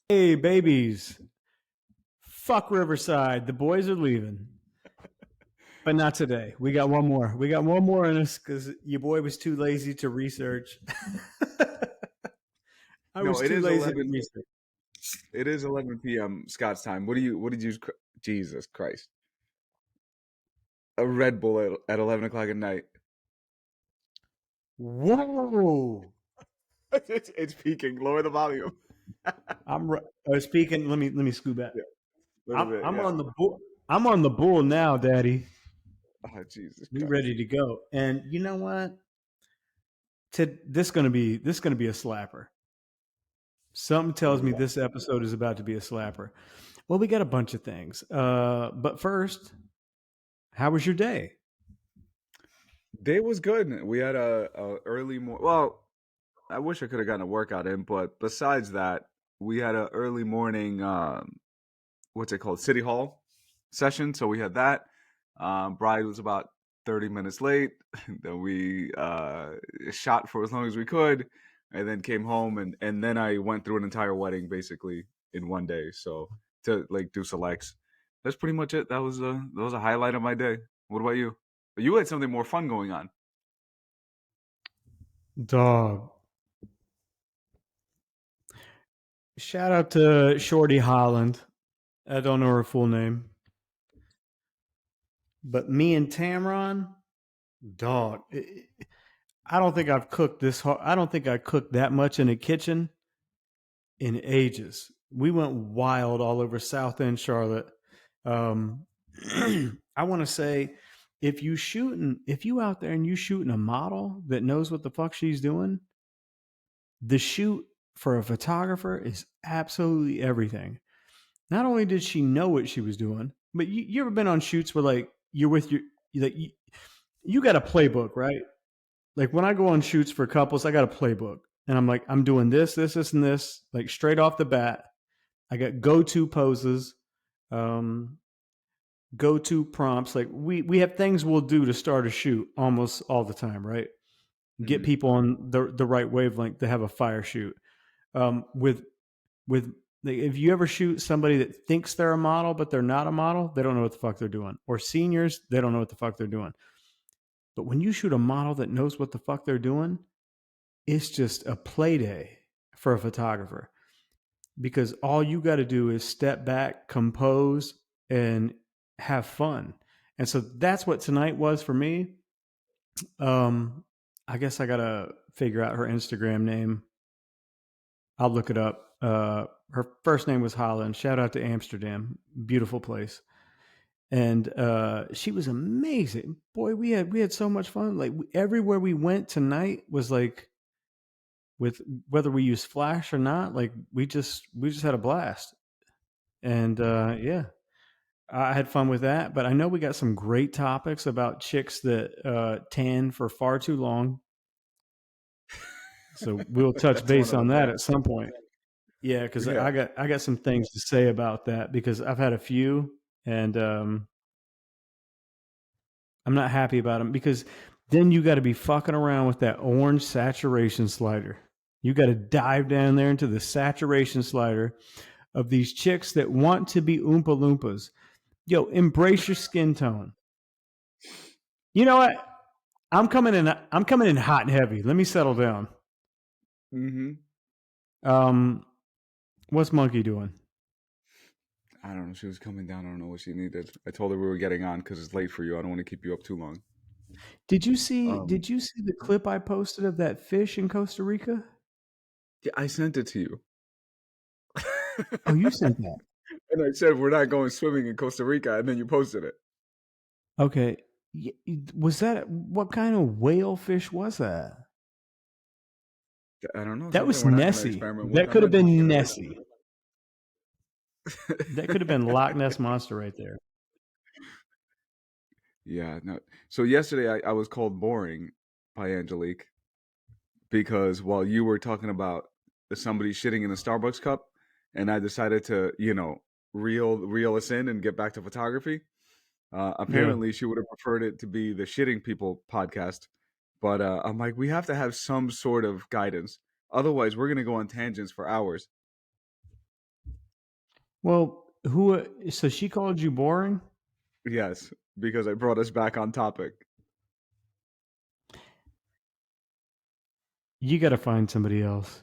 Hey, babies. Fuck Riverside. The boys are leaving. But not today. We got one more. We got one more in us because your boy was too lazy to research. I No, was it too is lazy to 11. research. It is 11 p.m. Scott's time. What did you? Jesus Christ! A Red Bull at 11 o'clock at night. Whoa. It's peaking. Lower the volume. Speaking. Let me scoot back. Yeah, a little I'm bit. I'm Yeah. on the bull. I'm on the bull now, Daddy. Oh, Jesus We Christ! ready to go. And you know what? This gonna be a slapper. Something tells me Ooh. this episode is about to be a slapper. Well, we got a bunch of things. But first, how was your day? Day was good. We had a early Well, I wish I could have gotten a workout in, but besides that, we had a early morning. What's it called? City Hall session. So we had that. Bride was about 30 minutes late. Then we shot for as long as we could, and then came home, and then I went through an entire wedding basically in one day. So to like do selects, that's pretty much it. That was a highlight of my day. What about you? But you had something more fun going on. Dog. Shout out to Shorty Holland. I don't know her full name. But me and Tamron, dog. I don't think I've cooked this hard. I don't think I cooked that much in a kitchen in ages. We went wild all over South End Charlotte. Um, I want to say if you out there and you shooting a model that knows what the fuck she's doing, the shoot for a photographer is absolutely everything. Not only did she know what she was doing, but you ever been on shoots where like you're with your like you got a playbook, right? Like when I go on shoots for couples, I got a playbook, and I'm like I'm doing this, and this, like straight off the bat. I got go to poses, um, go to prompts. Like we have things we'll do to start a shoot almost all the time, right? Get Hmm. people on the right wavelength to have a fire shoot. With like, if you ever shoot somebody that thinks they're a model but they're not a model, they don't know what the fuck they're doing. Or seniors, they don't know what the fuck they're doing. But when you shoot a model that knows what the fuck they're doing, it's just a play day for a photographer because all you got to do is step back, compose, and have fun. And so that's what tonight was for me. Um, I guess I gotta figure out her Instagram name. I'll look it up. Her first name was Holland. Shout out to Amsterdam, beautiful place. And she was amazing. Boy, we had so much fun. Like everywhere we went tonight was like with whether we use Flash or not. Like we just had a blast. And yeah, I had fun with that. But I know we got some great topics about chicks that tan for far too long. So we'll touch That's one base of on them. that Yeah. at some point. Yeah, because Yeah. I got some things to say about that because I've had a few, and I'm not happy about them because then you got to be fucking around with that orange saturation slider. You got to dive down there into the saturation slider of these chicks that want to be Oompa Loompas. Yo, embrace your skin tone. You know what? I'm coming in hot and heavy. Let me settle down. Hmm. Um, what's Monkey doing? I don't know. She was coming down. I don't know what she needed. I told her we were getting on because it's late for you. I don't want to keep you up too long. Did you see? Um, Did you see the clip I posted of that fish in Costa Rica? yeah, I sent it to you. Oh, you sent that. And I said we're not going swimming in Costa Rica, and then you posted it. Okay. Was that what kind of whale fish was that? I don't know. That Something was we're not going to Nessie. experiment with. That I'm could have not. been Nessie. That could have been Loch Ness monster right there. Yeah. No. So yesterday I was called boring by Angelique because while you were talking about somebody shitting in a Starbucks cup, and I decided to reel us in and get back to photography. Yeah. Apparently, she would have preferred it to be the Shitting People podcast, but I'm like, we have to have some sort of guidance. Otherwise, we're gonna go on tangents for hours. Well, who? So she called you boring? Yes, because I brought us back on topic. You got to find somebody else.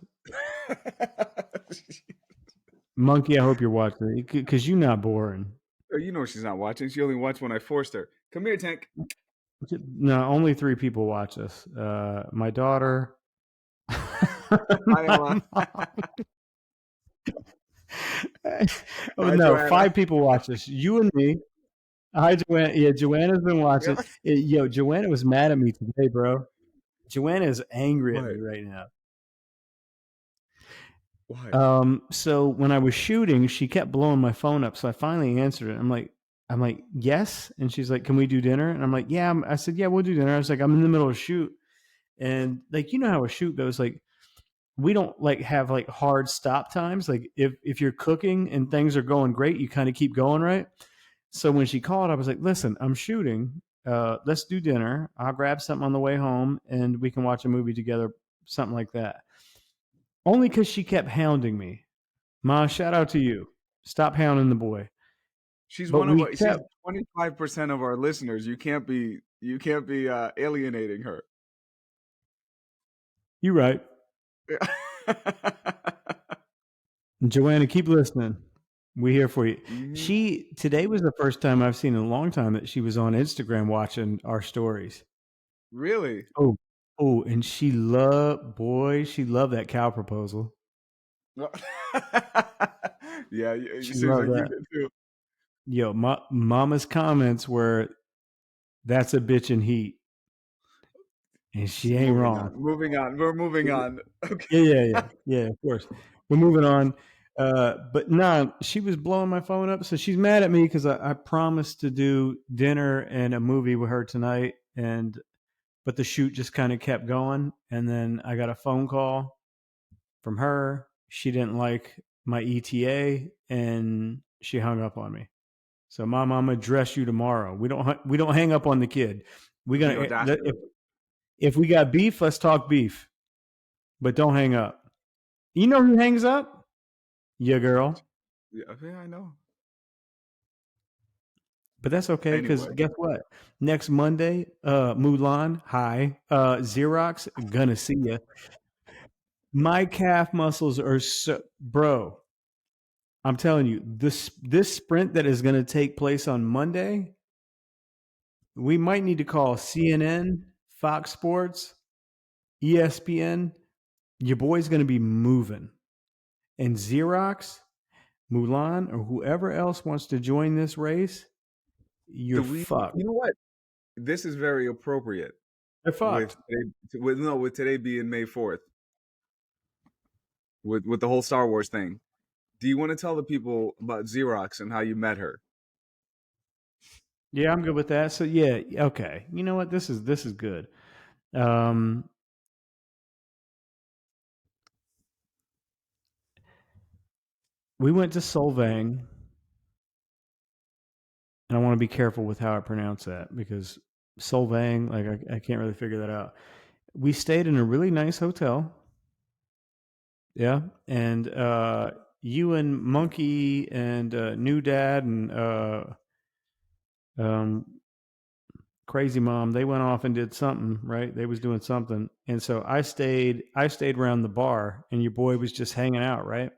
Monkey, I hope you're watching it because you're not boring. You know she's not watching. She only watched when I forced her. Come here, Tank. No, only three people watch this. My daughter, Hi, my Ella. mom. Oh Hi, no, Joanna. five people watch this. You and me. Hi, Joanna. Yeah, Joanna's been watching. Yeah. Yo, Joanna was mad at me today, bro. Joanna is angry at What? me right now. Why? So when I was shooting, she kept blowing my phone up. So I finally answered it. I'm like, yes. And she's like, can we do dinner? And I'm like, yeah. I said, yeah, we'll do dinner. I was like, I'm in the middle of a shoot. And like, you know how a shoot goes. Like, we don't like have like hard stop times. Like if you're cooking and things are going great, you kind of keep going, right? So when she called, I was like, listen, I'm shooting. Let's do dinner. I'll grab something on the way home and we can watch a movie together, something like that. Only because she kept hounding me. Ma, shout out to you. Stop hounding the boy. She's But one of we our. She's kept, 25% of our listeners. You can't be. You can't be alienating her. you're right. Joanna, keep listening. We here for you. Hmm. Today was the first time I've seen in a long time that she was on Instagram watching our stories. Really? Oh, and she loved that cow proposal. Yeah, She it seems loved like you that. did too. Yo, mama's comments were, "That's a bitch in heat," and she ain't Moving wrong. on. Moving on. We're moving on. Yeah, Okay. yeah, yeah, yeah. Of course, we're moving on. But nah, she was blowing my phone up, so she's mad at me because I promised to do dinner and a movie with her tonight, and but the shoot just kind of kept going, and then I got a phone call from her. She didn't like my ETA, and she hung up on me. So, Mom, I'm gonna dress you tomorrow. We don't hang up on the kid. We The gonna audacity. if we got beef, let's talk beef, but don't hang up. You know who hangs up? Yeah, girl. Yeah, yeah, I know. But that's okay because Anyway, guess what? Next Monday, Mulan, hi, Xerox, gonna see you. My calf muscles are so, bro. I'm telling you, this sprint that is going to take place on Monday, we might need to call CNN, Fox Sports, ESPN. Your boy's going to be moving. And Xerox, Mulan, or whoever else wants to join this race, you're do we? fucked. You know what? This is very appropriate They're with fucked. with today being May 4th, with the whole Star Wars thing. Do you want to tell the people about Xerox and how you met her? Yeah, I'm good with that. So yeah, okay. You know what? This is good. Um, we went to Solvang, and I want to be careful with how I pronounce that because Solvang, like I can't really figure that out. We stayed in a really nice hotel. Yeah, and you and Monkey and New Dad and um, Crazy Mom, they went off and did something, right? They was doing something, and so I stayed around the bar, and your boy was just hanging out, right?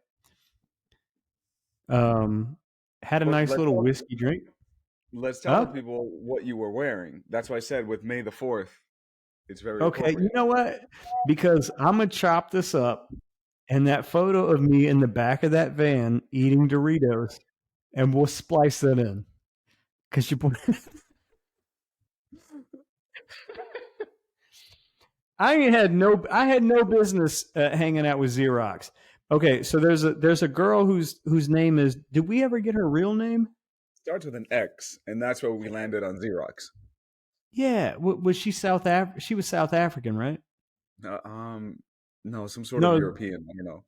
Um, had a But nice little whiskey drink. let's tell the Huh? people what you were wearing. That's why I said with May 4th, it's very Okay, you appropriate. know what? Because I'm gonna chop this up, and that photo of me in the back of that van eating Doritos, and we'll splice that in. Because your boy, I had no business hanging out with Xerox. Okay, so there's a girl whose name is. Did we ever get her real name? Starts with an X, and that's where we landed on Xerox. Yeah, was she She was South African, right? Uh, um, no, some sort of No, European. I don't know.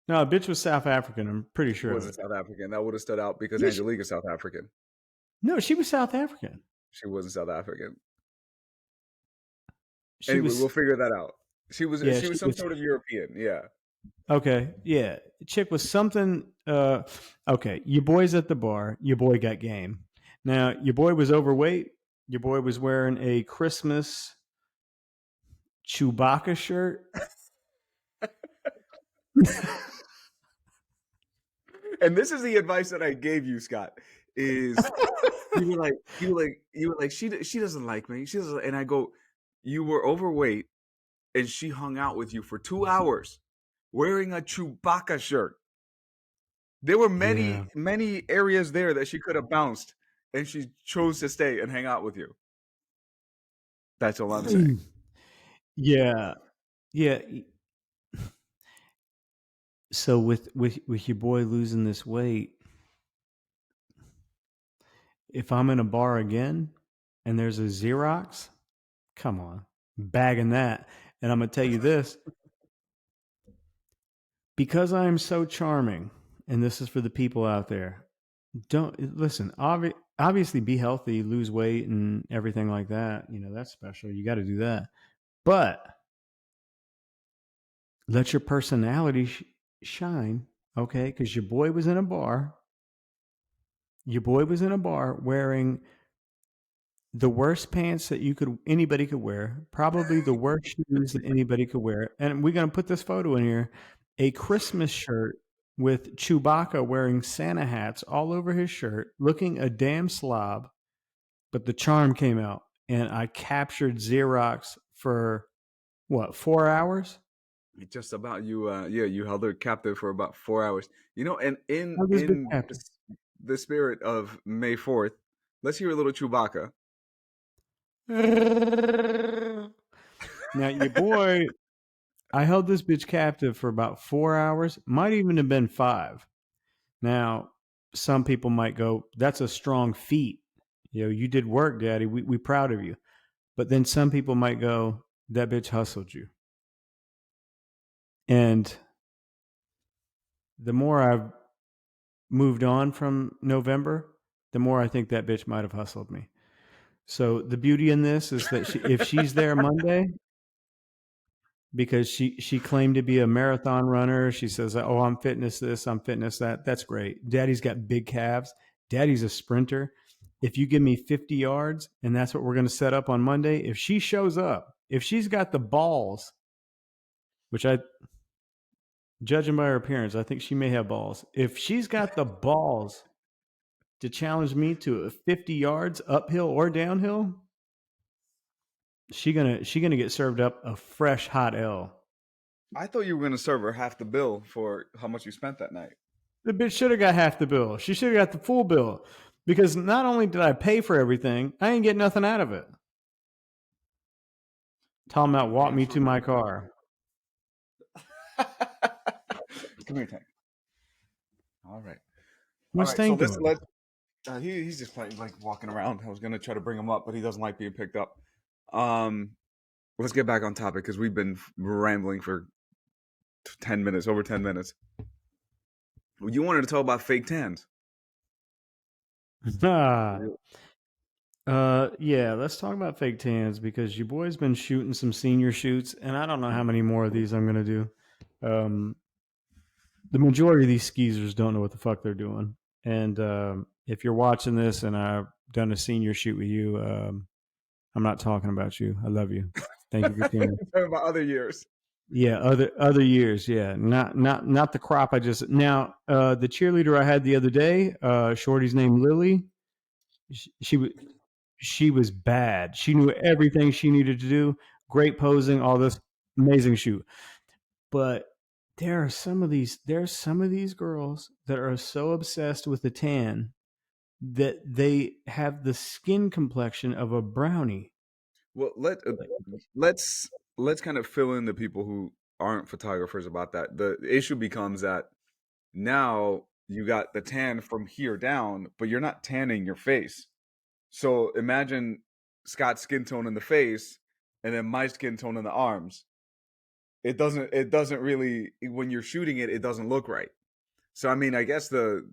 no, bitch was South African. I'm pretty She sure of wasn't it. South African. That would have stood out because Yeah, Angelique's South African. no, she was South African. She wasn't South African. She Anyway, we'll was, figure that out. She was yeah, she she was some was. sort of European. Yeah. Okay, yeah, chick was something. Uh, okay, your boy's at the bar. Your boy got game. Now, your boy was overweight. Your boy was wearing a Christmas Chewbacca shirt. And this is the advice that I gave you, Scott. Is you were like she doesn't like me. She doesn't, and I go, you were overweight, and she hung out with you for 2 hours wearing a Chewbacca shirt. There were Yeah. many areas there that she could have bounced, and she chose to stay and hang out with you. That's all I'm saying. Yeah. Yeah. So with your boy losing this weight, if I'm in a bar again and there's a Xerox, come on, bagging that. And I'm gonna tell you this, because I am so charming, and this is for the people out there. Don't listen. Obviously, be healthy, lose weight, and everything like that. You know that's special. You got to do that. But let your personality shine, okay? Because your boy was in a bar. Your boy was in a bar wearing the worst pants that anybody could wear, probably the worst shoes that anybody could wear. And we're gonna put this photo in here: a Christmas shirt with Chewbacca wearing Santa hats all over his shirt, looking a damn slob. But the charm came out, and I captured Xerox for what, 4 hours? Just about you. Yeah, you held her captive for about 4 hours. And in How this bitch in captain? the spirit of May 4th, let's hear a little Chewbacca. Now your boy, I held this bitch captive for about 4 hours, might even have been five. Now, some people might go, that's a strong feat. You did work, daddy. We proud of you. But then some people might go, that bitch hustled you. And the more I've moved on from November, the more I think that bitch might have hustled me. So the beauty in this is that if she's there Monday, because she claimed to be a marathon runner. She says, "Oh, I'm fitness this, I'm fitness that." That's great. Daddy's got big calves. Daddy's a sprinter. If you give me 50 yards and that's what we're going to set up on Monday, if she shows up, if she's got the balls, which I judging by her appearance, I think she may have balls. If she's got the balls to challenge me to 50 yards uphill or downhill, she gonna get served up a fresh hot L. I thought you were gonna serve her half the bill for how much you spent that night. The bitch should have got half the bill. She should have got the full bill. Because not only did I pay for everything, I ain't get nothing out of it. Tom out walk Damn me to sure my did. car. Come here, Tank. All right, all What's right. So Tank let's doing? let he's just playing, like walking around. I was gonna try to bring him up, but he doesn't like being picked up. Um, let's get back on topic because we've been rambling for 10 minutes, over 10 minutes. You wanted to talk about fake tans. Ah, yeah, let's talk about fake tans because your boy's been shooting some senior shoots, and I don't know how many more of these I'm going to do. Um, the majority of these skeezers don't know what the fuck they're doing. And if you're watching this and I've done a senior shoot with you, I'm not talking about you. I love you. Thank you for tuning. Talking about other years. Yeah, other years, yeah. Not the crop I just now the cheerleader I had the other day, Shorty's name Lily. She was she was bad. She knew everything she needed to do. Great posing, all this amazing shoot. But there's some of these girls that are so obsessed with the tan that they have the skin complexion of a brownie. Well, let's let's kind of fill in the people who aren't photographers about that. The issue becomes that now you got the tan from here down, but you're not tanning your face. So imagine Scott's skin tone in the face and then my skin tone in the arms. It doesn't really, when you're shooting it, it doesn't look right. So I mean, I guess the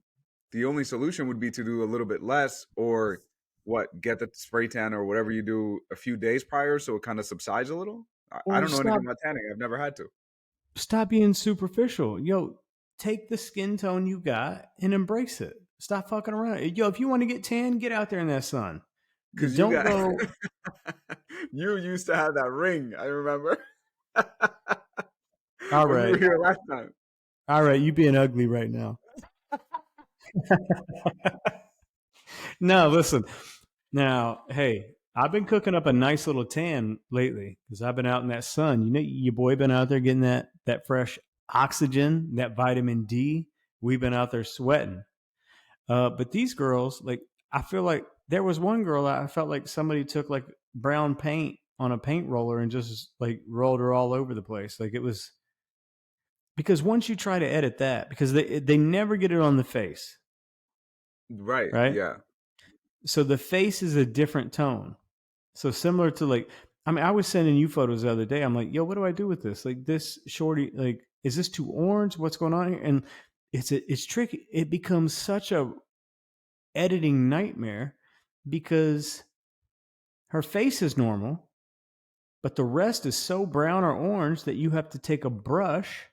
only solution would be to do a little bit less, or what, get the spray tan or whatever you do a few days prior so it kind of subsides a little. I Or don't know anything about tanning. I've never had to. stop being superficial. Yo, take the skin tone you got and embrace it. Stop fucking around. Yo, if you want to get tan, get out there in that sun. Because you Don't got go. you used to have that ring. I remember All when you were right, here last time. all right. You being ugly right now. No, listen. Now, hey, I've been cooking up a nice little tan lately because I've been out in that sun. You know, your boy been out there getting that fresh oxygen, that vitamin D. We've been out there sweating. But these girls, like, I feel like there was one girl I felt like somebody took like brown paint on a paint roller and just like rolled her all over the place. Like it was because once you try to edit that, because they never get it on the face, Right. right? Yeah. So the face is a different tone. So similar to like, I mean, I was sending you photos the other day. I'm like, yo, what do I do with this? Like this shorty, like, is this too orange? What's going on here? And it's tricky. It becomes such a editing nightmare because her face is normal, but the rest is so brown or orange that you have to take a brush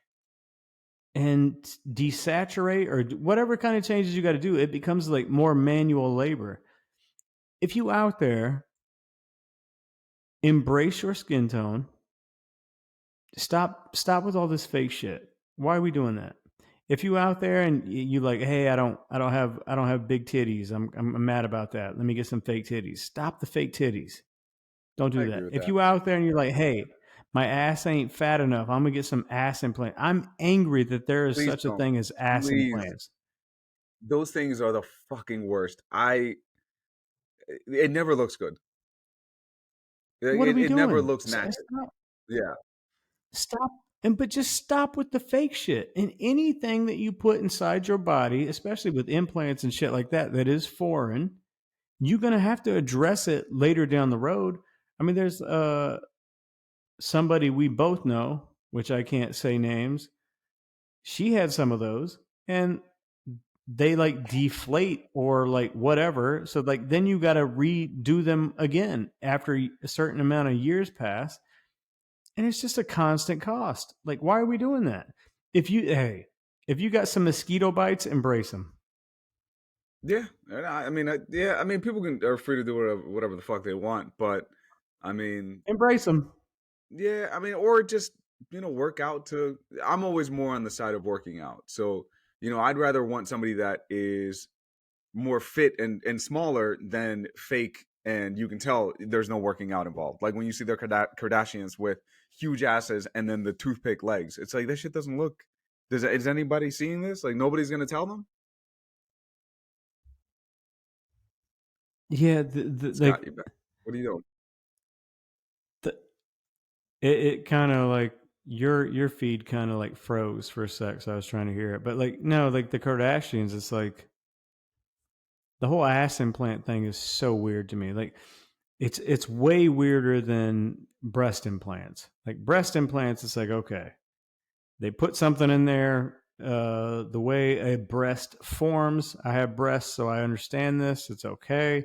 and desaturate or whatever kind of changes you got to do. It becomes like more manual labor. If you out there embrace your skin tone, stop with all this fake shit. Why are we doing that? If you out there and you like, hey, I don't have big titties. I'm mad about that. Let me get some fake titties. Stop the fake titties. Don't I do agree that. with If that. you out there and you're like, hey, my ass ain't fat enough, I'm gonna get some ass implant. I'm angry that there is Please such a don't. thing as ass Please. implants. Those things are the fucking worst. It never looks good. What are we It never doing? looks natural. Stop, Yeah. stop, and but just stop with the fake shit. And anything that you put inside your body, especially with implants and shit like that, that is foreign, you're gonna have to address it later down the road. I mean, there's somebody we both know, which I can't say names. She had some of those, and they like deflate or like whatever. So like then you got to redo them again after a certain amount of years pass, and it's just a constant cost. Like why are we doing that? If you got some mosquito bites, embrace them. Yeah. Yeah. I mean, people are free to do whatever the fuck they want, but I mean, Embrace them. yeah. I mean, or just work out to. I'm always more on the side of working out. So I'd rather want somebody that is more fit and smaller than fake, and you can tell there's no working out involved. Like when you see their Kardashians with huge asses and then the toothpick legs, it's like that shit doesn't look. Is anybody seeing this? Like nobody's gonna tell them. Yeah, Scott, you bet. What are you doing? the it kind of like your feed kind of like froze for a sec, so I was trying to hear it, but like no, like the Kardashians, it's like the whole ass implant thing is so weird to me. Like it's way weirder than breast implants. Like breast implants, it's like okay, they put something in there. The way a breast forms, I have breasts, so I understand this. It's okay.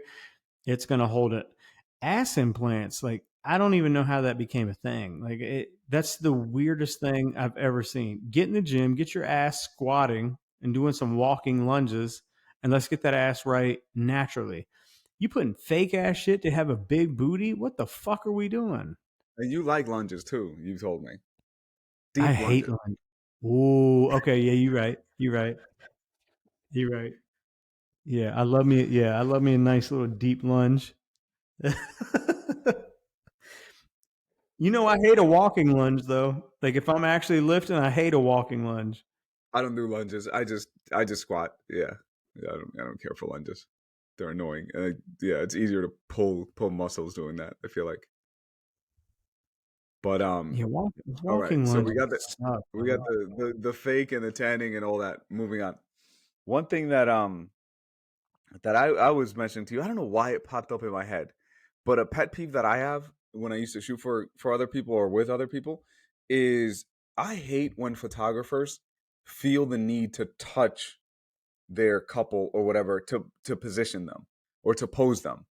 It's gonna hold it. Ass implants, like I don't even know how that became a thing. Like that's the weirdest thing I've ever seen. Get in the gym, get your ass squatting and doing some walking lunges, and let's get that ass right naturally. You putting fake ass shit to have a big booty? What the fuck are we doing? And you like lunges too. You told me I deep hate lunges. lunge. Ooh, okay, yeah, you're right. You're right. You're right. Yeah, I love me. Yeah, I love me a nice little deep lunge. You know, I hate a walking lunge though. Like if I'm actually lifting, I hate a walking lunge. I don't do lunges. I just squat. Yeah, yeah. I don't care for lunges. They're annoying. Yeah, it's easier to pull muscles doing that. I feel like. But Yeah, all right. walking So lunges we got the suck, we got bro. the fake and the tanning and all that. Moving on. One thing that I was mentioning to you, I don't know why it popped up in my head, but a pet peeve that I have when I used to shoot for other people or with other people is I hate when photographers feel the need to touch their couple or whatever to position them or to pose them.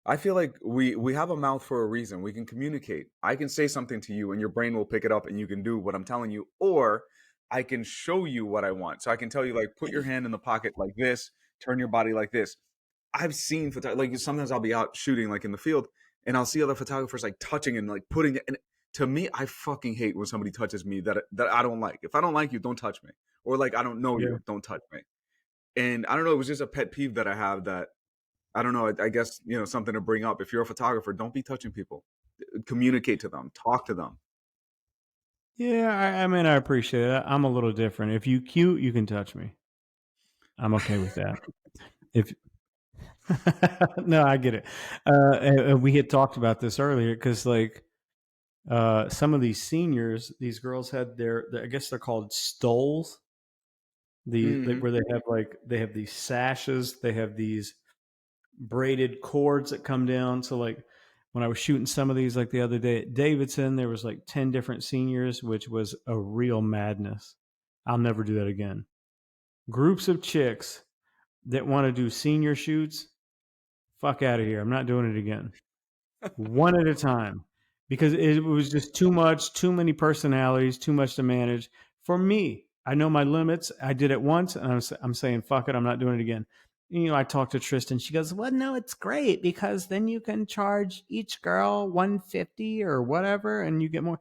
I feel like we have a mouth for a reason. We can communicate. I can say something to you and your brain will pick it up and you can do what I'm telling you. Or I can show you what I want. So I can tell you, like, put your hand in the pocket like this, turn your body like this. I've seen like sometimes I'll be out shooting like in the field and I'll see other photographers like touching and like putting it. And to me, I fucking hate when somebody touches me that I don't like. If I don't like you, don't touch me. Or like I don't know Yeah. you, don't touch me. And I don't know, it was just a pet peeve that I have that I don't know. I guess something to bring up. If you're a photographer, don't be touching people. Communicate to them, talk to them. Yeah, I mean, I appreciate it. I'm a little different. If you cute, you can touch me. I'm okay with that. If no, I get it. And we had talked about this earlier because, like, some of these seniors, these girls had I guess they're called stoles. Hmm. Where they have these sashes, they have these braided cords that come down. So like when I was shooting some of these, like the other day at Davidson, there was like 10 different seniors, which was a real madness. I'll never do that again. Groups of chicks that want to do senior shoots, fuck out of here. I'm not doing it again. One at a time, because it was just too much, too many personalities, too much to manage for me. I know my limits. I did it once, and I'm saying fuck it. I'm not doing it again. I talked to Tristan. She goes, "Well, no, it's great because then you can charge each girl 150 or whatever, and you get more."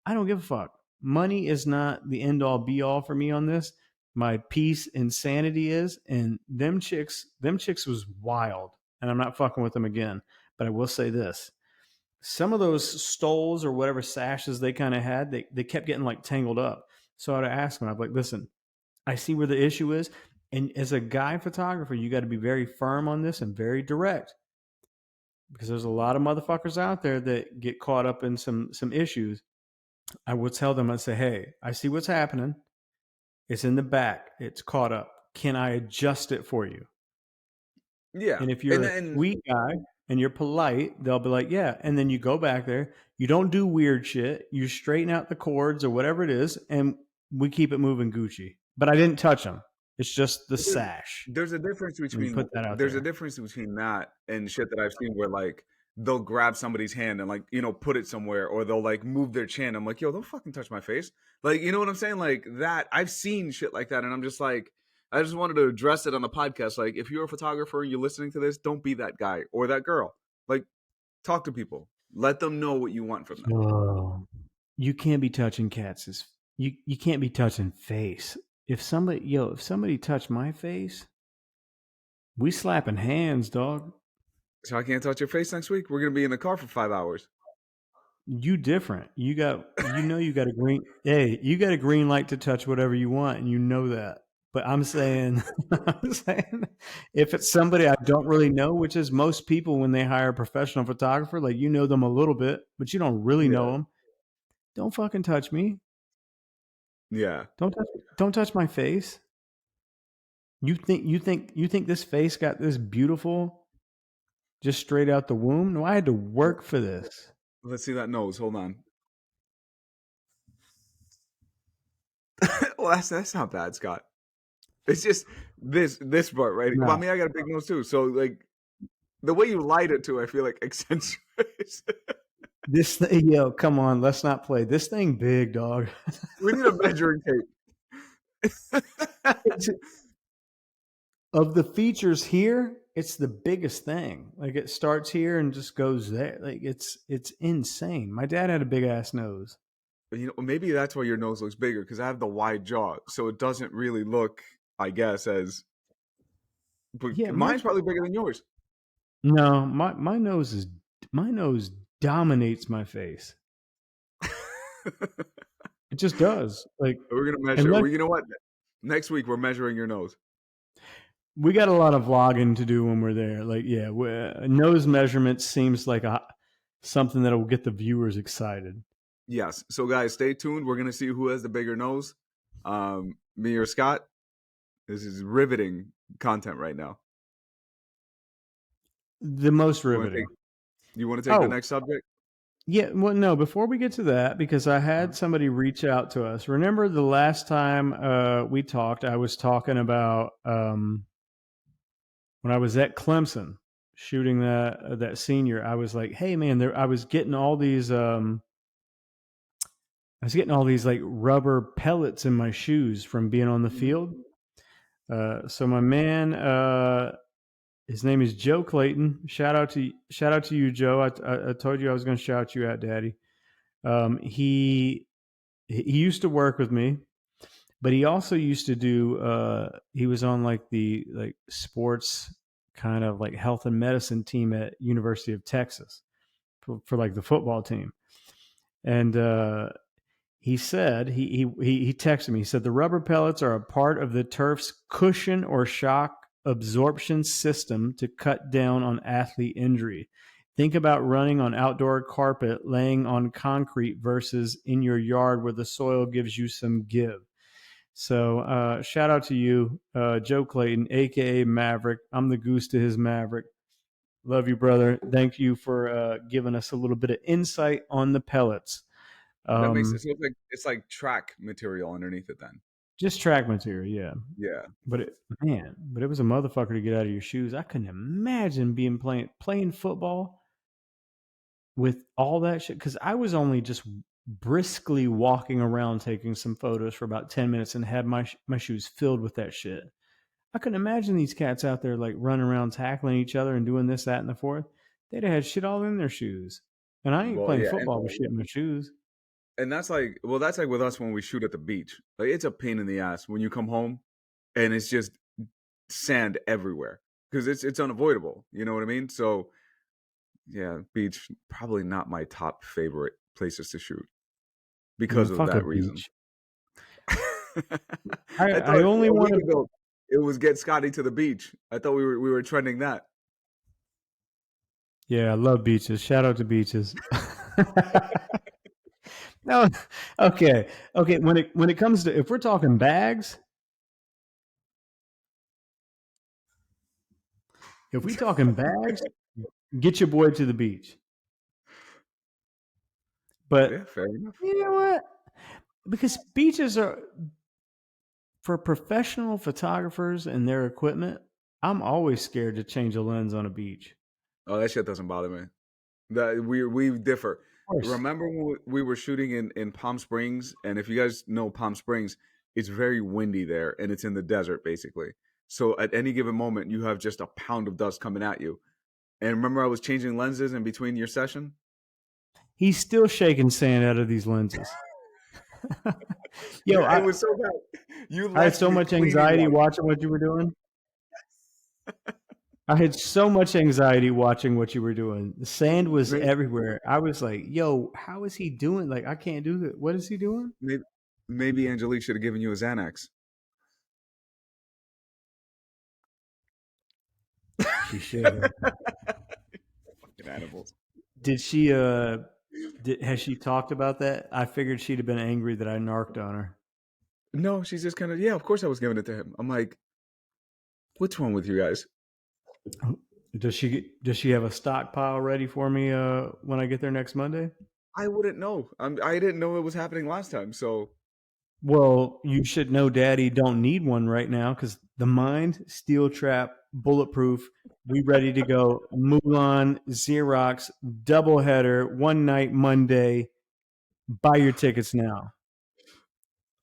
I don't give a fuck. Money is not the end all be all for me on this. My peace and sanity is, and them chicks was wild, and I'm not fucking with them again. But I will say this: some of those stoles or whatever sashes they kind of had, they kept getting like tangled up. So I'd ask them, I'm like, listen, I see where the issue is. And as a guy photographer, you got to be very firm on this and very direct because there's a lot of motherfuckers out there that get caught up in some issues. I will tell them, I say, hey, I see what's happening. It's in the back. It's caught up. Can I adjust it for you? Yeah, And if and you're a then sweet guy and you're polite, they'll be like, yeah. And then you go back there. You don't do weird shit. You straighten out the cords or whatever it is, and we keep it moving Gucci. But I didn't touch them. It's just the there's sash. there's a difference Let me between put that out there's a there. difference between that and shit that I've seen where like they'll grab somebody's hand and like put it somewhere or they'll like move their chin. I'm like, yo, don't fucking touch my face. Like, you know what I'm saying? Like that. I've seen shit like that, and I'm just like, I just wanted to address it on the podcast. Like, if you're a photographer and you're listening to this, don't be that guy or that girl. Like, talk to people. Let them know what you want from them. Oh, you can't be touching cats. You can't be touching face. If somebody touched my face, we slapping hands, dog. So I can't touch your face next week. We're gonna be in the car for 5 hours. You different. You got a you got a green light to touch whatever you want, and you know that. But I'm saying, I'm saying, if it's somebody I don't really know, which is most people when they hire a professional photographer, like you know them a little bit, but you don't really know Yeah, them. Don't fucking touch me. yeah. Don't touch my face. You think this face got this beautiful just straight out the womb? No, I had to Well, work for this. let's see that nose. Hold on. Well, that's not bad, Scott. It's just this part, right? Well, I No, mean, I got a big nose too, so like the way you light it too, I feel like accentuates. this thing, yo, come on, let's not play. This thing big, dog. We need a measuring tape. It's, of the features here, it's the biggest thing. Like it starts here and just goes there. Like it's insane. My dad had a big ass nose. Maybe that's why your nose looks bigger because I have the wide jaw, so it doesn't really look, I guess, as. But Yeah, mine's probably bigger than yours. no, my nose dominates my face. It just does. Like We're gonna measure. unless Well, you know what? Next week we're measuring your nose. we got a lot of vlogging to do when we're there. Like yeah, nose measurement seems like something that will get the viewers excited. Yes. So guys, stay tuned. We're gonna see who has the bigger nose. Me or Scott. This is riveting content right now. The most You want to take? riveting. You want to take the Oh, next subject? yeah, well, no, before we get to that, because I had Uh-huh. somebody reach out to us. Remember the last time we talked, I was talking about when I was at Clemson shooting that senior. I was like, hey, man, I was getting all these I was getting all these like rubber pellets in my shoes from being on the Mhm. field. So my man, his name is Joe Clayton. Shout out to you, Joe. I told you I was going to shout you out, Daddy. He used to work with me, but he also used to do. He was on like the like sports kind of like health and medicine team at University of Texas for like the football team, and he said he texted me. He said the rubber pellets are a part of the turf's cushion or shock absorption system to cut down on athlete injury. Think about running on outdoor carpet, laying on concrete versus in your yard where the soil gives you some give. So shout out to you, Joe Clayton, aka Maverick. I'm the goose to his Maverick. Love you, brother. Thank you for giving us a little bit of insight on the pellets. That makes it Um, so it's like track material underneath it then. just track material, yeah. Yeah. But it was a motherfucker to get out of your shoes. I couldn't imagine being playing football with all that shit because I was only just briskly walking around taking some photos for about 10 minutes and had my shoes filled with that shit. I couldn't imagine these cats out there like running around tackling each other and doing this, that, and the fourth. They'd have had shit all in their shoes. And I ain't Well, playing yeah, football with shit in my shoes. and that's like well, that's like with us when we shoot at the beach. Like it's a pain in the ass when you come home and it's just sand everywhere because it's unavoidable. You know what I mean? So yeah, beach probably not my top favorite places to shoot Man, because of fuck a that reason. beach. I I thought only a want week to. ago it was get Scotty to the beach. I thought we were trending that. Yeah, I love beaches. Shout out to beaches. No, okay, okay. When it comes to if we're talking bags, if we talking bags, get your boy to the beach. Yeah, But fair enough. you know what? Because beaches are for professional photographers and their equipment. I'm always scared to change a lens on a beach. Oh, that shit doesn't bother me. That we differ. Of course, Remember when we were shooting in Palm Springs, and if you guys know Palm Springs, it's very windy there, and it's in the desert basically. So at any given moment, you have just a pound of dust coming at you. And remember, I was changing lenses in between your session. he's still shaking sand out of these lenses. Yo, Yeah, it I was so bad. You I had left so me much cleaning anxiety white. watching what you were doing. I had so much anxiety watching what you were doing. The sand was Maybe, everywhere. I was like, "Yo, how is he doing? Like, I can't do it. What is he doing?" maybe, maybe Angelique should have given you a Xanax. She should have. Fucking animals. Did she? Has she talked about that? I figured she'd have been angry that I narked on her. No, she's just kind of yeah. Of course, I was giving it to him. I'm like, what's wrong with you guys? Does she have a stockpile ready for me? When I get there next Monday. I wouldn't know. I didn't know it was happening last time. So Well, you should know, Daddy don't need one right now because the mind, steel trap, bulletproof. We ready to go. Mulan, Xerox, doubleheader, one night Monday. Buy your tickets now.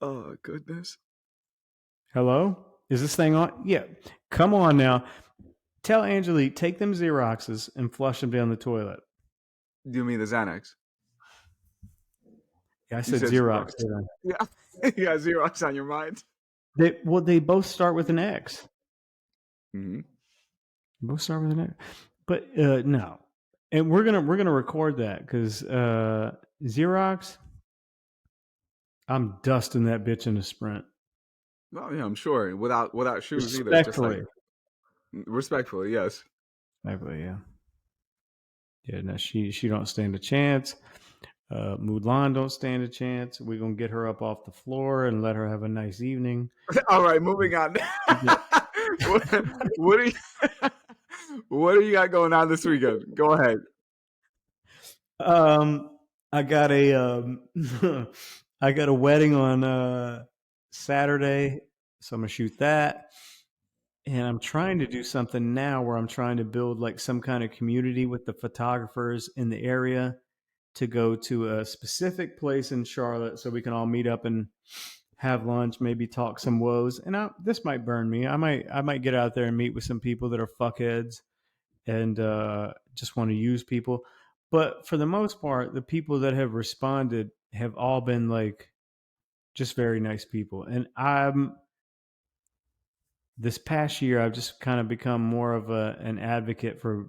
oh goodness. Hello? Is this thing on? Yeah. Come on now. Tell Angelique, take them Xeroxes and flush them down the toilet. Do you mean the Xanax? Yeah, I You said said Xerox, Xerox. didn't Yeah. You got Xerox on your mind. they both start with an X. Hmm. Both start with an X. But no. And we're gonna record that because Xerox, I'm dusting that bitch in a sprint. Well, yeah, I'm sure. Without shoes either. Just like Respectfully. respectfully, yes. Respectfully, yeah. Yeah, no, she don't stand a chance. Mulan don't stand a chance. We're gonna get her up off the floor and let her have a nice evening. All right, moving on. what, what do you what do you got going on this weekend? Go ahead. um, I got a I got a wedding on Saturday, so I'm gonna shoot that. And I'm trying to do something now where I'm trying to build like some kind of community with the photographers in the area. to go to a specific place in Charlotte so we can all meet up and have lunch, maybe talk some woes. And this might burn me. I might get out there and meet with some people that are fuckheads and just want to use people. But for the most part, the people that have responded have all been like just very nice people. And I'm this past year, I've just kind of become more of an advocate for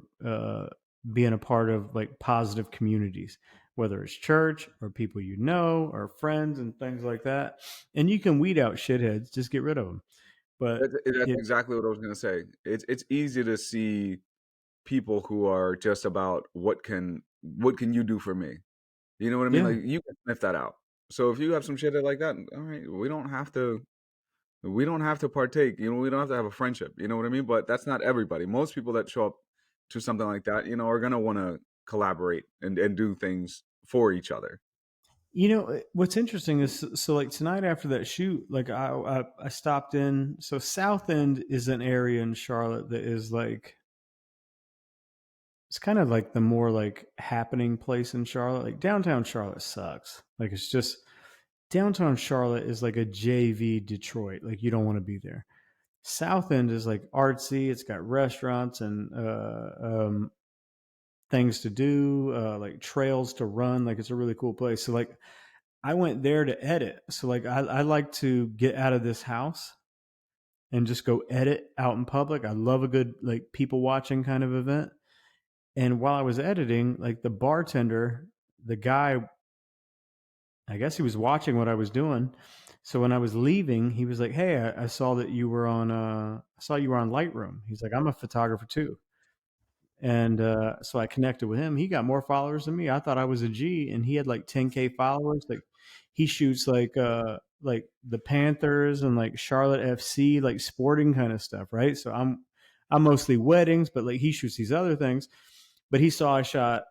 being a part of like positive communities, whether it's church or people you know or friends and things like that. And you can weed out shitheads, just get rid of them. But That's it, exactly what I was gonna say. It's easy to see people who are just about what can you do for me? You know what I mean? yeah, Like you can sniff that out. So if you have some shit like that, all right, we don't have to partake. You know, we don't have to have a friendship. You know what I mean? But that's not everybody. Most people that show up to something like that, you know, are gonna want to collaborate and do things for each other. what's interesting is so like tonight after that shoot, like I stopped in. So South End is an area in Charlotte that is like it's kind of like the more like happening place in Charlotte. Like downtown Charlotte sucks. Like it's just downtown Charlotte is like a JV Detroit. Like you don't want to be there. South End is like artsy. It's got restaurants and things to do, like trails to run. Like it's a really cool place. So like I went there to edit. So like I like to get out of this house and just go edit out in public. I love a good like people watching kind of event. And while I was editing, like the bartender, the guy, I guess he was watching what I was doing. So when I was leaving, he was like, "Hey, I saw that you were on. I saw you were on Lightroom." He's like, "I'm a photographer too." And so I connected with him. He got more followers than me. I thought I was a G, and he had like 10K followers. Like he shoots like the Panthers and like Charlotte FC, like sporting kind of stuff, right? So I'm mostly weddings, but like he shoots these other things. But he saw I shot.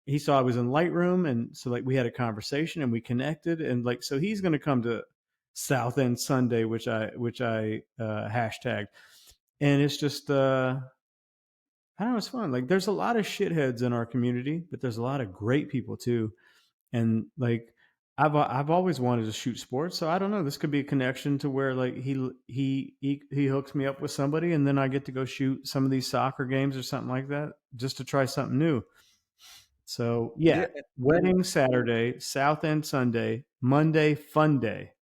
He saw I was in Lightroom, and so like we had a conversation and we connected, and like so he's going to come to South End Sunday, which I hashtagged, and it's just I don't know, it's fun. Like there's a lot of shitheads in our community, but there's a lot of great people too. And like I've always wanted to shoot sports, so I don't know. This could be a connection to where like he hooks me up with somebody, and then I get to go shoot some of these soccer games or something like that, just to try something new. So Yeah, yeah, and wedding Saturday, South End Sunday, Monday fun day,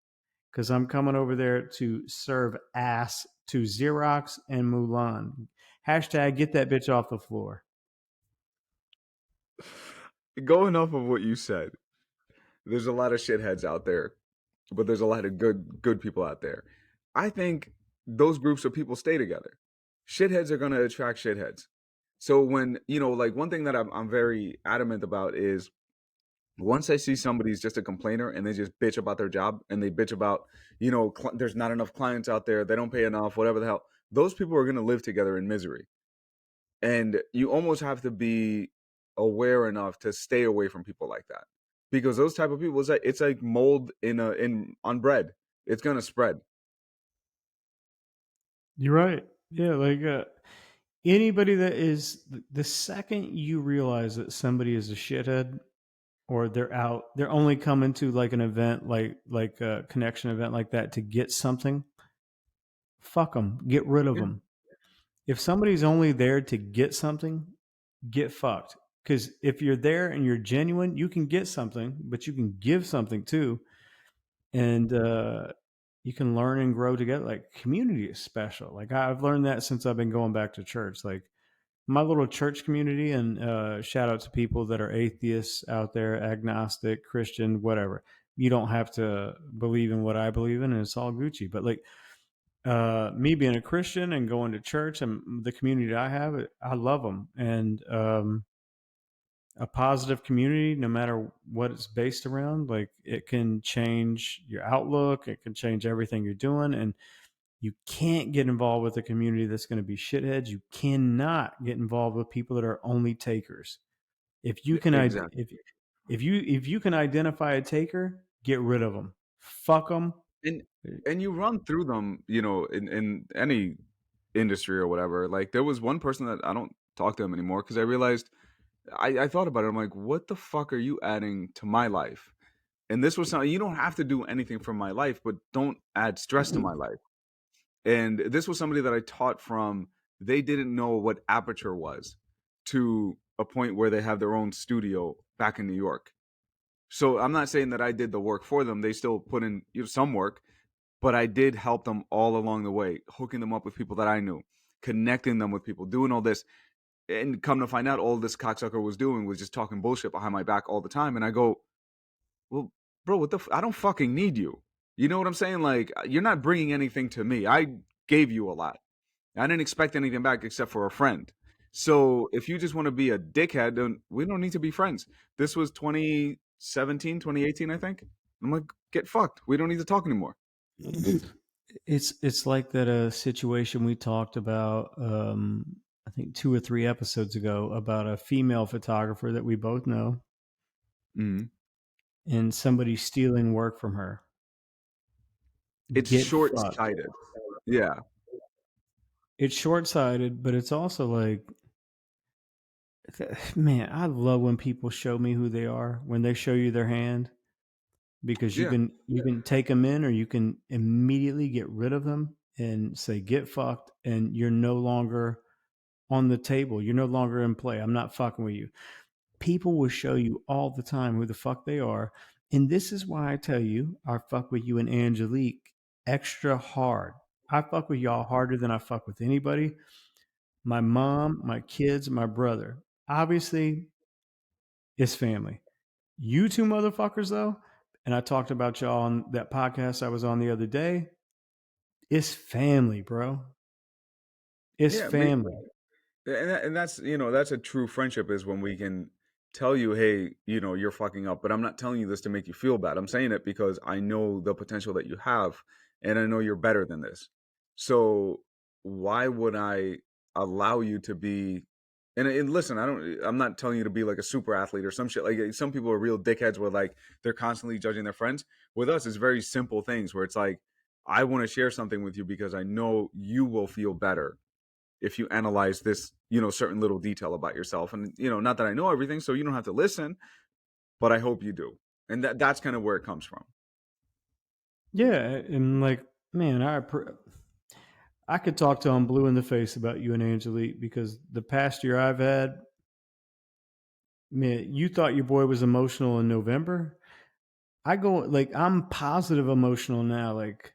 because I'm coming over there to serve ass to Xerox and Mulan. Hashtag get that bitch off the floor. going off of what you said, there's a lot of shitheads out there, but there's a lot of good people out there. I think those groups of people stay together. Shitheads are going to attract shitheads. So when, you know, like one thing that I'm very adamant about is once I see somebody's just a complainer and they just bitch about their job and they bitch about, you know, there's not enough clients out there, they don't pay enough, whatever the hell, those people are going to live together in misery. And you almost have to be aware enough to stay away from people like that. Because those type of people, it's like mold in on bread. It's gonna spread. You're right. Yeah, like anybody that is the second you realize that somebody is a shithead or they're only coming to like an event like a connection event like that to get something, fuck them, get rid of Yeah. them. If somebody's only there to get something, get fucked. Because if you're there and you're genuine, you can get something, but you can give something too, and you can learn and grow together. Like community is special. Like I've learned that since I've been going back to church. Like my little church community, and shout out to people that are atheists out there, agnostic, Christian, whatever. You don't have to believe in what I believe in, and it's all Gucci. But like me being a Christian and going to church and the community I have, I love them. And a positive community, no matter what it's based around, like it can change your outlook. It can change everything you're doing. And you can't get involved with a community that's going to be shitheads. You cannot get involved with people that are only takers. If you can, Exactly. if you can identify a taker, get rid of them. Fuck them. And and you run through them, you know, in any industry or whatever. Like there was one person that I don't talk to him anymore because I realized I thought about it. I'm like, what the fuck are you adding to my life? And this was something, you don't have to do anything for my life, but don't add stress to my life. And this was somebody that I taught from, they didn't know what aperture was, to a point where they have their own studio back in New York. So I'm not saying that I did the work for them. They still put in, some work, but I did help them all along the way, hooking them up with people that I knew, connecting them with people, doing all this. And come to find out, all this cocksucker was doing was just talking bullshit behind my back all the time. And I go, well, bro, I don't fucking need you. You know what I'm saying? Like, you're not bringing anything to me. I gave you a lot. I didn't expect anything back except for a friend. So if you just want to be a dickhead, then we don't need to be friends. This was 2017, 2018, I think. I'm like, get fucked. We don't need to talk anymore. It's like that situation we talked about, I think 2 or 3 episodes ago, about a female photographer that we both know, Mhm. and somebody stealing work from her. It's Get short fucked. sighted. Yeah. It's short sighted, but it's also like, man, I love when people show me who they are, when they show you their hand, because Yeah. you can take them in, or you can immediately get rid of them and say get fucked, and you're no longer on the table. You're no longer in play. I'm not fucking with you. People will show you all the time who the fuck they are. And this is why I tell you, I fuck with you and Angelique extra hard. I fuck with y'all harder than I fuck with anybody. My mom, my kids, my brother. Obviously, it's family. You two motherfuckers, though, and I talked about y'all on that podcast I was on the other day. It's family, bro. It's Yeah. family. And that's, that's a true friendship, is when we can tell you, hey, you're fucking up, but I'm not telling you this to make you feel bad. I'm saying it because I know the potential that you have, and I know you're better than this. So why would I allow you to be, and listen, I'm not telling you to be like a super athlete or some shit. Like, some people are real dickheads where, like, they're constantly judging their friends. With us, it's very simple things where it's like, I want to share something with you because I know you will feel better if you analyze this, certain little detail about yourself. And, not that I know everything, so you don't have to listen, but I hope you do. And that's kind of where it comes from. Yeah, and like, man, I could talk to him blue in the face about you and Angelique, because the past year I've had, man, you thought your boy was emotional in November. I go, like, I'm positive emotional now. Like,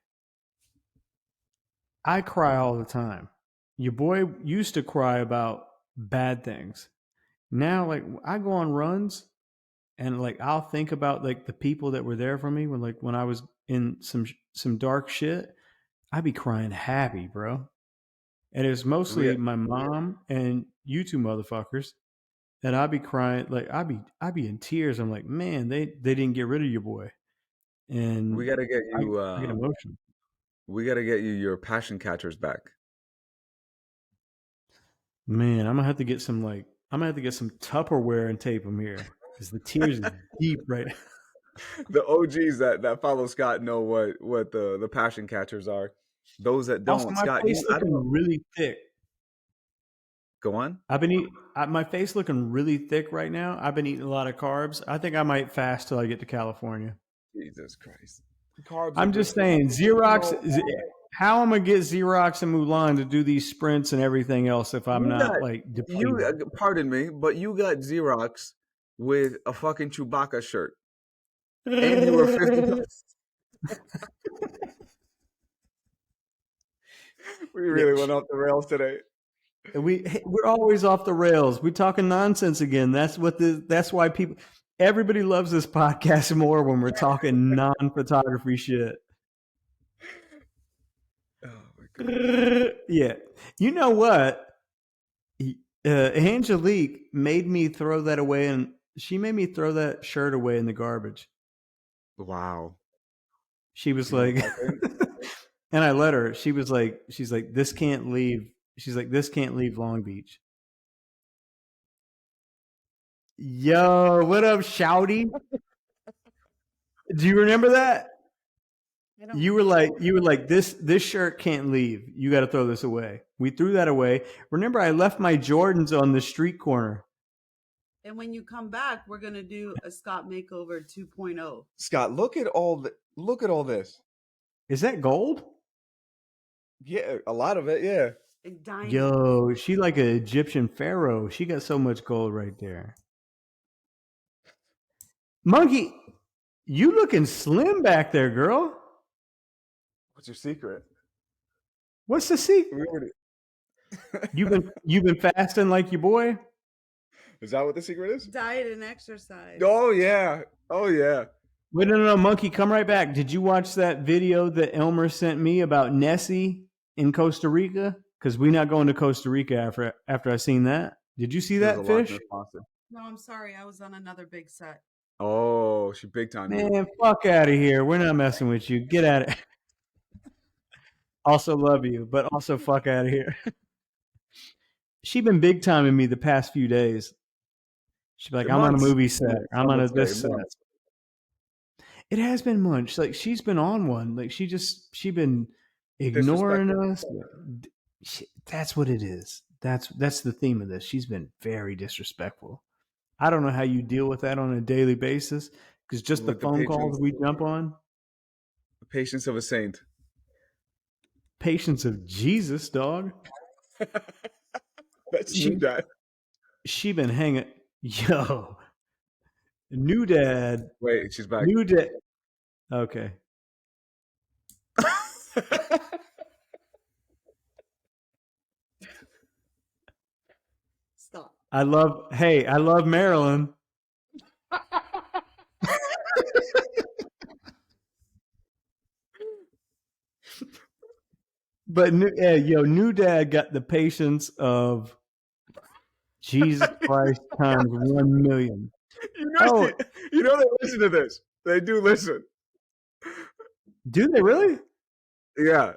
I cry all the time. Your boy used to cry about bad things. Now, like, I go on runs, and like I'll think about like the people that were there for me when I was in some dark shit. I'd be crying happy, bro. And it was We mostly my mom and you two motherfuckers. And I'd be crying, like I'd be in tears. I'm like, man, they didn't get rid of your boy. we And got to get you I get emotional. we got to get you your passion catchers back. Man, I'm gonna have to get some Tupperware and tape them here, because the tears is deep right now. The OGs that follow Scott know what the passion catchers are. Those that Also, don't, my Scott, face I don't know. looking really thick. Go on. I've been eating my face looking really thick right now. I've been eating a lot of carbs. I think I might fast till I get to California. Jesus Christ. Carbs are I'm good just for saying, Xerox. no. How am I gonna get Xerox and Mulan to do these sprints and everything else if I'm You got not like you. depleted? Pardon me, but you got Xerox with a fucking Chewbacca shirt, and you were 50 pounds. We Yeah, really went off the rails today. we're always off the rails. We're talking nonsense again. That's why everybody loves this podcast more when we're talking non-photography shit. Oh my goodness. Yeah, you know what? Angelique made me throw that away, and she made me throw that shirt away in the garbage. Wow. She was You know like, something? and I let her. She's like, this can't leave. She's like, this can't leave Long Beach. Yo, what up, Shouty? Do you remember that? I don't know. You were like, this shirt can't leave. You got to throw this away. We threw that away. Remember, I left my Jordans on the street corner. And when you come back, we're gonna do a Scott makeover 2.0. Scott, look at all this. Is that gold? Yeah, a lot of it. Yeah. And diamonds. Yo, she like an Egyptian pharaoh. She got so much gold right there. Monkey, you looking slim back there, girl. What's your secret? What's the secret? We already. You've been fasting like your boy? Is that what the secret is? Diet and exercise. Oh yeah. Oh yeah. Wait, no, Monkey, come right back. Did you watch that video that Elmer sent me about Nessie in Costa Rica? Because we're not going to Costa Rica after I seen that. Did you see She was a that, Loch Fish? Ness monster. No, I'm sorry. I was on another big set. Oh, she big time you. Man, fuck out of here. We're not messing with you. Get out of Also love you, but also fuck out of here. She been big timing me the past few days. She'd be like, I'm on a movie set. I'm on this set. It has been months. Like she's been on one. Like she been ignoring us. That's what it is. That's the theme of this. She's been very disrespectful. I don't know how you deal with that on a daily basis because just the phone calls we jump on. The patience of a saint. Patience of Jesus, dog. That's New Dad. She been hanging. Yo, New Dad. Wait, she's back. New Dad. Okay. Stop. I love Maryland. But New Dad got the patience of Jesus Christ times 1 million. You know they listen to this. They do listen. Do they really? Yeah.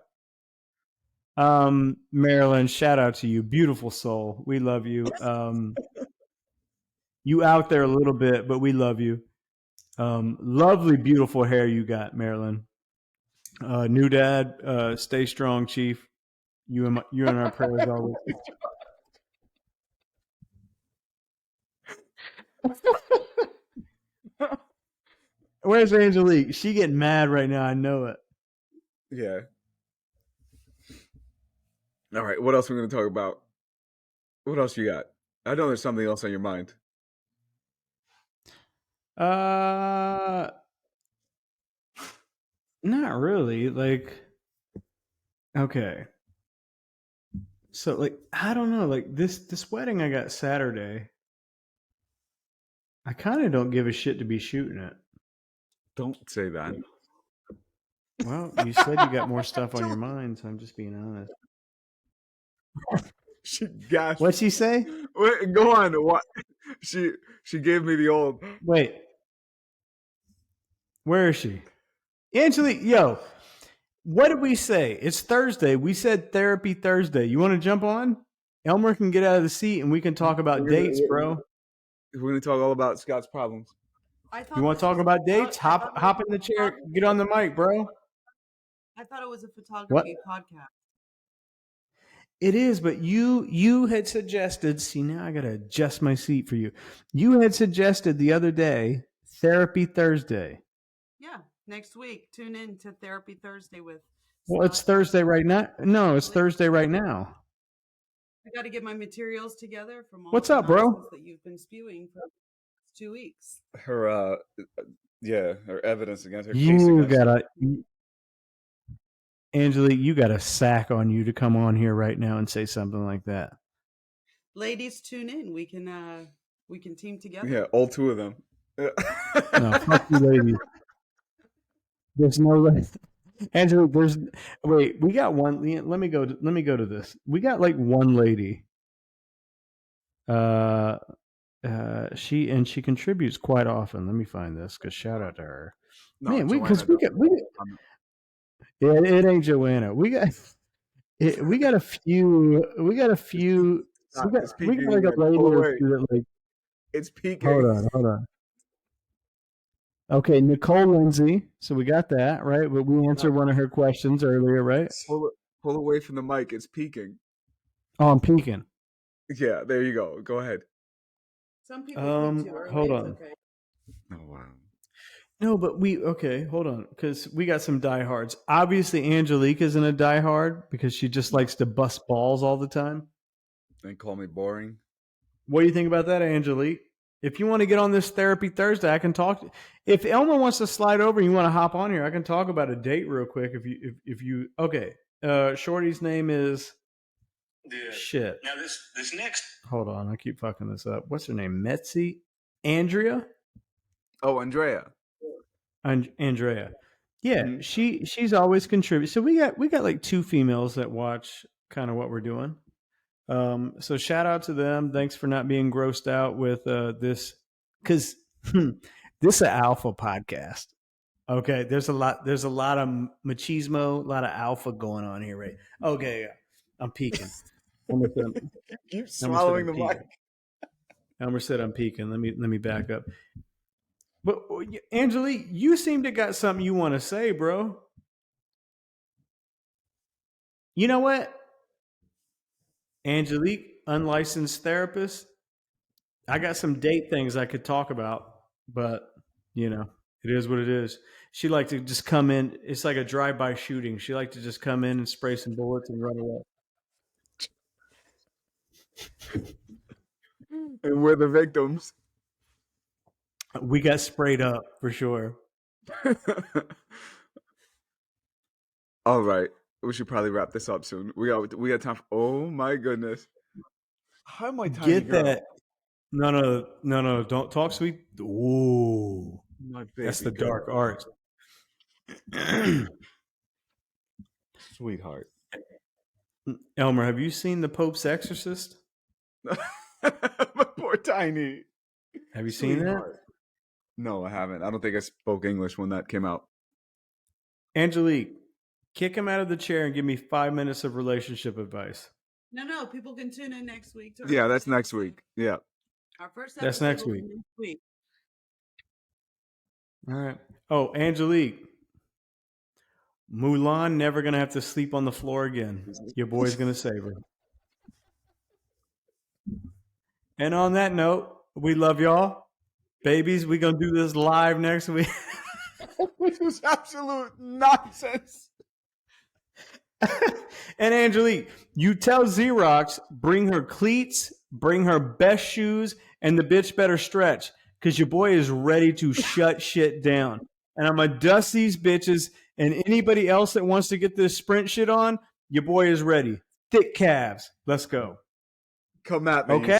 Marilyn, shout out to you. Beautiful soul. We love you. You out there a little bit, but we love you. Lovely, beautiful hair you got, Marilyn. New Dad, stay strong, Chief. You and our prayers always. Where's Angelique? She getting mad right now. I know it. Yeah. All right. What else are we going to talk about? What else you got? I know there's something else on your mind. Not really. Like, okay. So, like, I don't know. Like this wedding I got Saturday. I kind of don't give a shit to be shooting it. Don't say that. Well, you said you got more stuff on your mind, so I'm just being honest. She gasped. What'd she say? Wait, go on. What? She gave me the old. Wait. Where is she? Angelique, yo, what did we say? It's Thursday. We said Therapy Thursday. You want to jump on? Elmer can get out of the seat and we can talk about dates, bro. We're going to talk all about Scott's problems. You want to talk about dates? Hop in the chair. Get on the mic, bro. I thought it was a photography podcast. It is, but you had suggested, see, now I got to adjust my seat for you. You had suggested the other day, Therapy Thursday. Yeah, next week. Tune in to Therapy Thursday with Well, it's Thursday right now. No, it's Thursday right now. I got to get my materials together from all What's the up, bro? nonsense that you've been spewing for 2 weeks. Her evidence against her case You against got Angelique, you got a sack on you to come on here right now and say something like that. Ladies, tune in. We can team together. Yeah, all two of them. No, fuck you, ladies. There's no Angelique. We got one. Let me go to this. We got like one lady. She contributes quite often. Let me find this because shout out to her. No, man, it ain't Joanna. We got a few. We got like a lady or two that like. It's peaking. Hold on. Okay, Nicole Lindsay. So we got that right, but we answered one of her questions earlier, right? Pull away from the mic. It's peaking. Oh, I'm peaking. Yeah, there you go. Go ahead. Some people peak too early. Hold It's on. okay. Oh wow. No, but hold on, because we got some diehards. Obviously, Angelique isn't a diehard because she just likes to bust balls all the time. And call me boring. What do you think about that, Angelique? If you want to get on this therapy Thursday, I can talk. If Elmer wants to slide over and you want to hop on here, I can talk about a date real quick. If you okay, Shorty's name is shit. Now this next. Hold on, I keep fucking this up. What's her name? Metzi, Andrea, Oh, Andrea. Andrea. Yeah, Mhm. she's always contributed. So we got like two females that watch kind of what we're doing. So shout out to them. Thanks for not being grossed out with this, because this is an alpha podcast. Okay, there's a lot of machismo, a lot of alpha going on here, right? Okay, I'm peeking. Elmer Keep said swallowing I'm the mic. peeking. Elmer said I'm peeking. Let me back up. But Angelique, you seem to got something you want to say, bro. You know what? Angelique, unlicensed therapist. I got some date things I could talk about, but you know, it is what it is. She like to just come in. It's like a drive-by shooting. She like to just come in and spray some bullets and run away. And we're the victims. We got sprayed up for sure. All right. We should probably wrap this up soon. We got time for, oh my goodness. Hi, my tiny Get girl. that? No. Don't talk sweet. Ooh, My baby that's the girl. dark art. Sweetheart. Elmer, have you seen The Pope's Exorcist? My poor tiny. Have you seen that? Sweetheart. No, I haven't. I don't think I spoke English when that came out. Angelique, kick him out of the chair and give me 5 minutes of relationship advice. No. People can tune in next week. Yeah, that's next week. Yeah. Our first That's episode next will be week. next week. All right. Oh, Angelique. Mulan never gonna have to sleep on the floor again. Your boy's gonna save her. And on that note, we love y'all. Babies, we gonna do this live next week. This was absolute nonsense. And Angelique, you tell Xerox, bring her cleats, bring her best shoes, and the bitch better stretch, because your boy is ready to shut shit down. And I'm gonna dust these bitches, and anybody else that wants to get this sprint shit on, your boy is ready. Thick calves. Let's go. Come at me. Okay.